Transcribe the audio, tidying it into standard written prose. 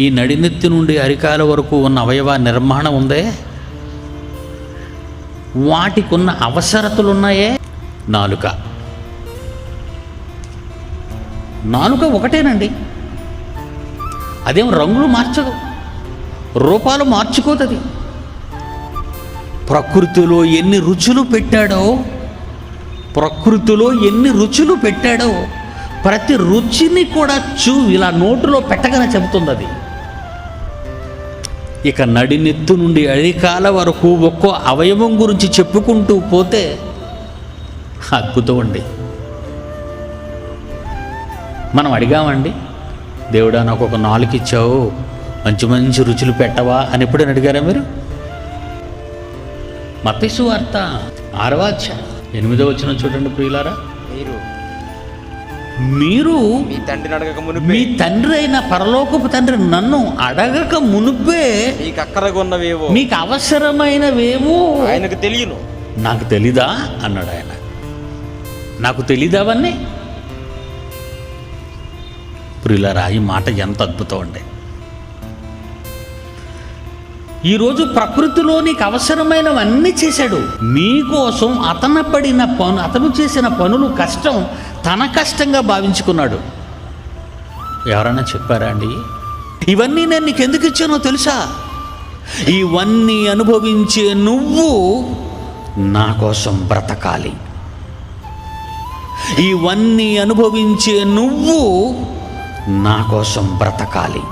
ఈ నడినెత్తి నుండి అరికాల వరకు ఉన్న అవయవ నిర్మాణం ఉందే, వాటికి ఉన్న అవసరతలు ఉన్నాయే. నాలుక ఒకటేనండి, అదేం రంగులు మార్చదు, రూపాలు మార్చుకోదది. ప్రకృతిలో ఎన్ని రుచులు పెట్టాడో ప్రతి రుచిని కూడా ఇలా నోటులో పెట్టగానే చెబుతుంది అది. ఇక నడినెత్తు నుండి అరికాల వరకు ఒక్కో అవయవం గురించి చెప్పుకుంటూ పోతే అద్భుతం అండి. మనం అడిగామండి, దేవుడా నాకు ఒక నాలుక ఇచ్చావు, మంచి మంచి రుచులు పెట్టవా అని ఎప్పుడైనా అడిగారా మీరు? మత్తయి సువార్త 6వ అధ్యాయం 8వ వచనం చూడండి ప్రియులారా. మీరు మీ తండ్రి అయిన పరలోకపు తండ్రి నన్ను అడగక మునుపే మీకు అవసరమైనవేమో ఆయనకు తెలియను. నాకు తెలీదా అన్నాడు ఆయన. నాకు తెలీదా అవన్నీ? ప్రియులారా, ఈ మాట ఎంత అద్భుతం అండి. ఈరోజు ప్రకృతిలో నీకు అవసరమైనవన్నీ చేశాడు మీకోసం. అతను చేసిన పనులు కష్టం, తన కష్టంగా భావించుకున్నాడు. ఎవరైనా చెప్పారా అండి, ఇవన్నీ నేను నీకు ఎందుకు ఇచ్చానో తెలుసా? ఇవన్నీ అనుభవించే నువ్వు నా కోసం బ్రతకాలి. ఇవన్నీ అనుభవించే నువ్వు నా కోసం బ్రతకాలి.